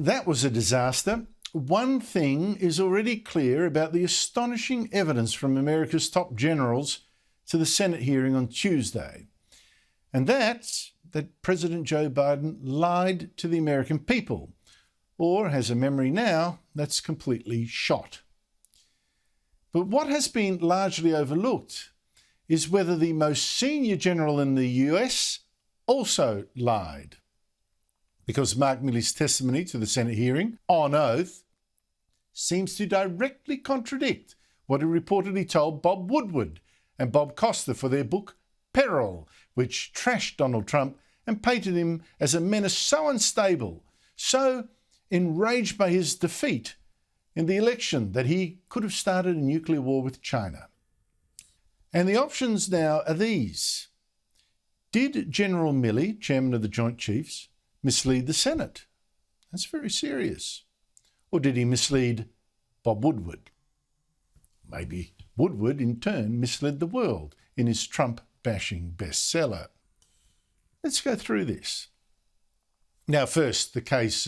that was a disaster. One thing is already clear about the astonishing evidence from America's top generals to the Senate hearing on Tuesday, and that's that President Joe Biden lied to the American people, or has a memory now that's completely shot. But what has been largely overlooked is whether the most senior general in the US also lied, because Mark Milley's testimony to the Senate hearing on oath seems to directly contradict what he reportedly told Bob Woodward and Bob Costa for their book Peril, which trashed Donald Trump and painted him as a menace so unstable, so enraged by his defeat in the election that he could have started a nuclear war with China. And the options now are these. Did General Milley, chairman of the Joint Chiefs, mislead the Senate? That's very serious. Or did he mislead Bob Woodward? Maybe Woodward, in turn, misled the world in his Trump-bashing bestseller. Let's go through this. Now, first, the case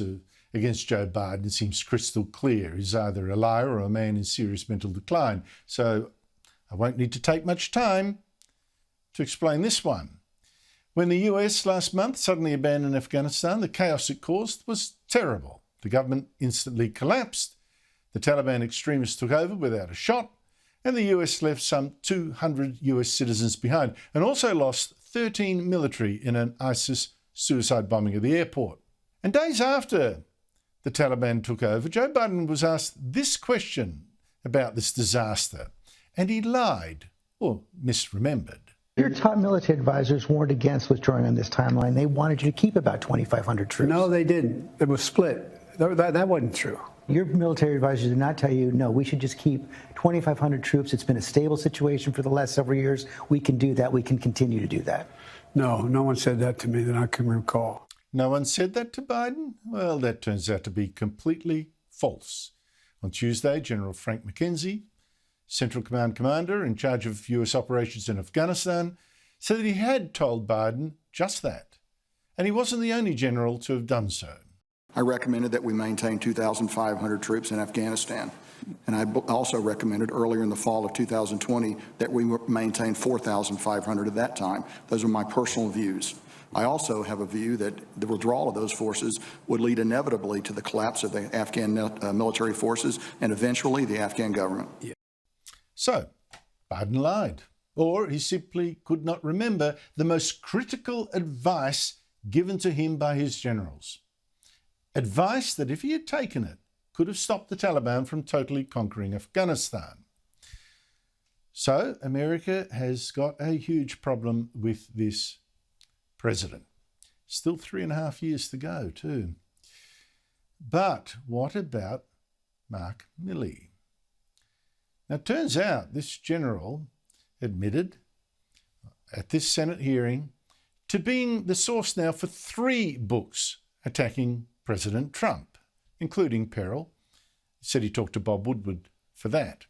against Joe Biden seems crystal clear. He's either a liar or a man in serious mental decline. So I won't need to take much time to explain this one. When the US last month suddenly abandoned Afghanistan, the chaos it caused was terrible. The government instantly collapsed, the Taliban extremists took over without a shot, and the US left some 200 US citizens behind, and also lost 13 military in an ISIS suicide bombing of the airport. And days after the Taliban took over, Joe Biden was asked this question about this disaster, and he lied or misremembered. Your top military advisors warned against withdrawing on this timeline. They wanted you to keep about 2,500 troops. No, they didn't. It was split. That wasn't true. Your military advisors did not tell you, no, we should just keep 2,500 troops. It's been a stable situation for the last several years. We can do that. We can continue to do that. No one said that to me that I can recall. No one said that to Biden? Well, that turns out to be completely false. On Tuesday, General Frank McKenzie, Central Command Commander in charge of US operations in Afghanistan, said that he had told Biden just that. And he wasn't the only general to have done so. I recommended that we maintain 2,500 troops in Afghanistan. And I also recommended earlier in the fall of 2020 that we maintain 4,500 at that time. Those are my personal views. I also have a view that the withdrawal of those forces would lead inevitably to the collapse of the Afghan military forces and eventually the Afghan government. Yeah. So, Biden lied, or he simply could not remember the most critical advice given to him by his generals. Advice that, if he had taken it, could have stopped the Taliban from totally conquering Afghanistan. So, America has got a huge problem with this president. Still 3.5 years to go, too. But what about Mark Milley? Now, it turns out this general admitted at this Senate hearing to being the source now for 3 books attacking President Trump, including Peril. He said he talked to Bob Woodward for that.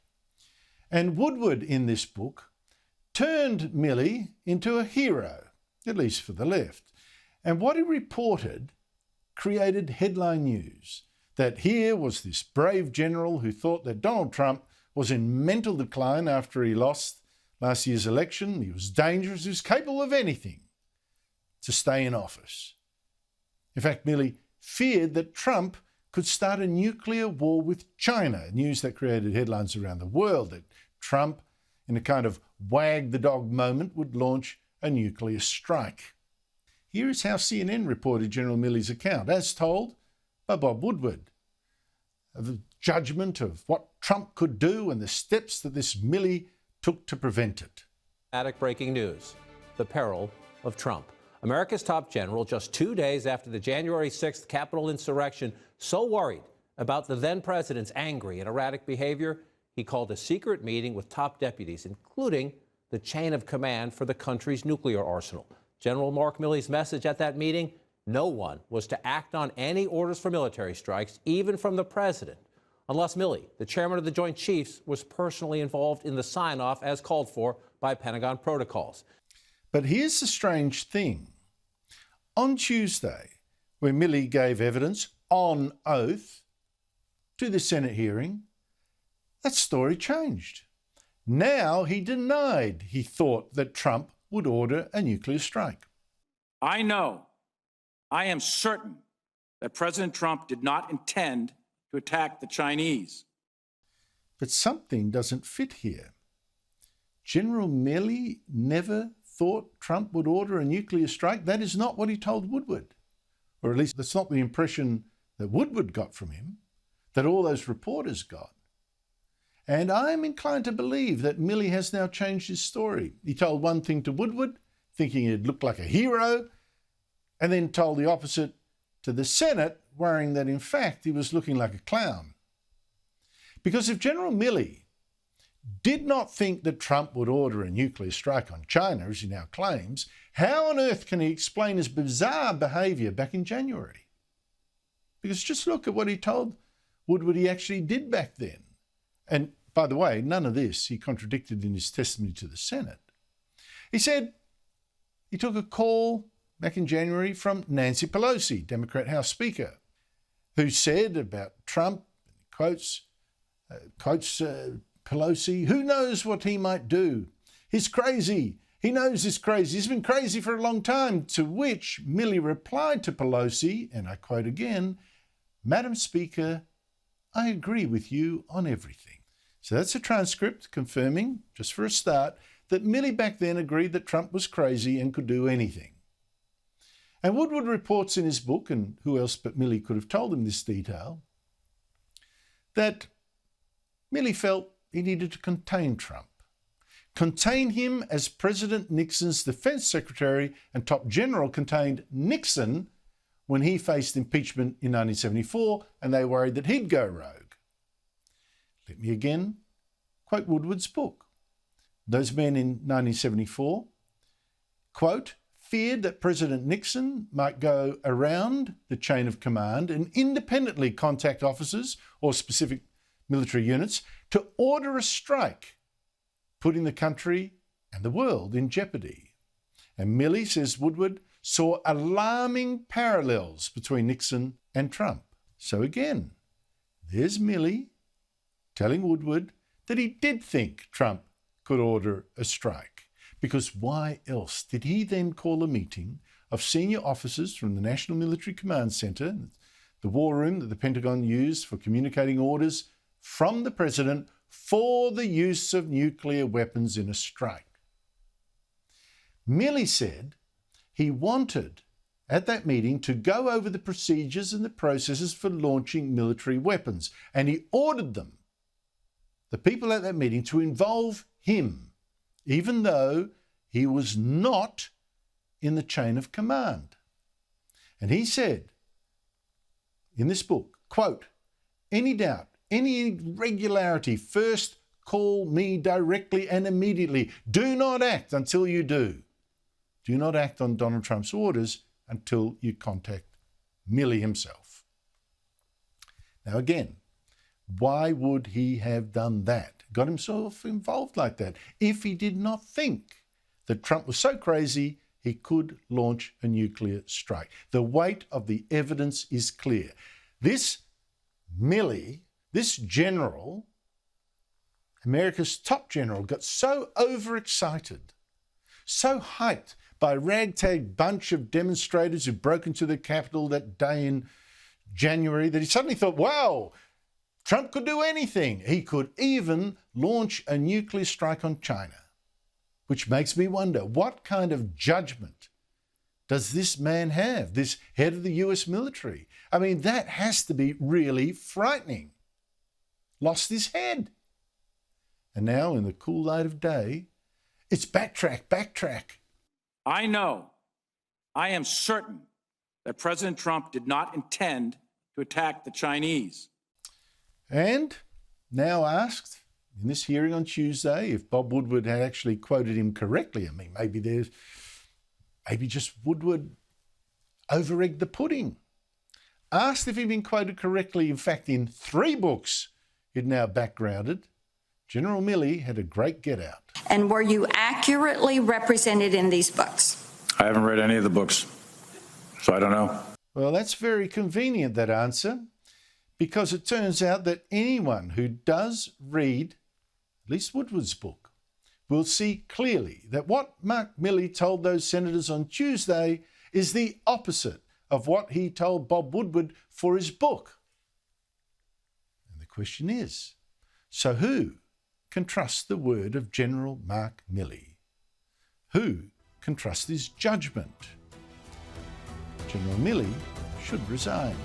And Woodward, in this book, turned Milley into a hero, at least for the left. And what he reported created headline news, that here was this brave general who thought that Donald Trump was in mental decline after he lost last year's election. He was dangerous. He was capable of anything to stay in office. In fact, Milley feared that Trump could start a nuclear war with China, news that created headlines around the world, that Trump, in a kind of wag the dog moment, would launch a nuclear strike. Here is how CNN reported General Milley's account, as told by Bob Woodward, of the judgment of what Trump could do and the steps that this Milley took to prevent it. Dramatic breaking news: the peril of Trump. America's top general, just 2 days after the January 6th Capitol insurrection, so worried about the then president's angry and erratic behavior, he called a secret meeting with top deputies, including the chain of command for the country's nuclear arsenal. General Mark Milley's message at that meeting: no one was to act on any orders for military strikes, even from the president, unless Milley, the chairman of the Joint Chiefs, was personally involved in the sign-off as called for by Pentagon protocols. But here's the strange thing. On Tuesday, when Milley gave evidence on oath to the Senate hearing, that story changed. Now he denied he thought that Trump would order a nuclear strike. I am certain that President Trump did not intend to attack the Chinese. But something doesn't fit here. General Milley never thought Trump would order a nuclear strike. That is not what he told Woodward. Or at least that's not the impression that Woodward got from him, that all those reporters got. And I'm inclined to believe that Milley has now changed his story. He told one thing to Woodward, thinking he'd look like a hero, and then told the opposite to the Senate, worrying that in fact he was looking like a clown. Because if General Milley did not think that Trump would order a nuclear strike on China, as he now claims, how on earth can he explain his bizarre behaviour back in January? Because just look at what he told Woodward he actually did back then. And by the way, none of this he contradicted in his testimony to the Senate. He said he took a call back in January from Nancy Pelosi, Democrat House Speaker, who said about Trump, quotes Pelosi, who knows what he might do? He's crazy. He knows he's crazy. He's been crazy for a long time. To which Milley replied to Pelosi, and I quote again, "Madam Speaker, I agree with you on everything." So that's a transcript confirming, just for a start, that Milley back then agreed that Trump was crazy and could do anything. And Woodward reports in his book, and who else but Milley could have told him this detail, that Milley felt he needed to contain Trump. Contain him as President Nixon's defense secretary and top general contained Nixon when he faced impeachment in 1974 and they worried that he'd go rogue. Let me again quote Woodward's book. Those men in 1974, quote, feared that President Nixon might go around the chain of command and independently contact officers or specific military units to order a strike, putting the country and the world in jeopardy. And Milley, says Woodward, saw alarming parallels between Nixon and Trump. So again, there's Milley telling Woodward that he did think Trump could order a strike. Because why else did he then call a meeting of senior officers from the National Military Command Center, the war room that the Pentagon used for communicating orders from the president for the use of nuclear weapons in a strike? Milley said he wanted at that meeting to go over the procedures and the processes for launching military weapons, and he ordered them, the people at that meeting, to involve him, even though he was not in the chain of command. And he said in this book, quote, any doubt, any irregularity, first call me directly and immediately. Do not act until you do. Do not act on Donald Trump's orders until you contact Milley himself. Now again, why would he have done that? Got himself involved like that if he did not think that Trump was so crazy he could launch a nuclear strike. The weight of the evidence is clear. This Milley, this general, America's top general, got so overexcited, so hyped by a ragtag bunch of demonstrators who broke into the Capitol that day in January that he suddenly thought, wow, Trump could do anything. He could even launch a nuclear strike on China, which makes me wonder, what kind of judgment does this man have, this head of the US military? I mean, that has to be really frightening. Lost his head. And now, in the cool light of day, it's backtrack. I am certain that President Trump did not intend to attack the Chinese. And now asked in this hearing on Tuesday if Bob Woodward had actually quoted him correctly. I mean, maybe just Woodward over-egged the pudding. Asked if he'd been quoted correctly, in fact, in 3 books he'd now backgrounded, General Milley had a great get-out. And were you accurately represented in these books? I haven't read any of the books, so I don't know. Well, that's very convenient, that answer, because it turns out that anyone who does read at least Woodward's book will see clearly that what Mark Milley told those senators on Tuesday is the opposite of what he told Bob Woodward for his book. And the question is, so who can trust the word of General Mark Milley? Who can trust his judgment? General Milley should resign.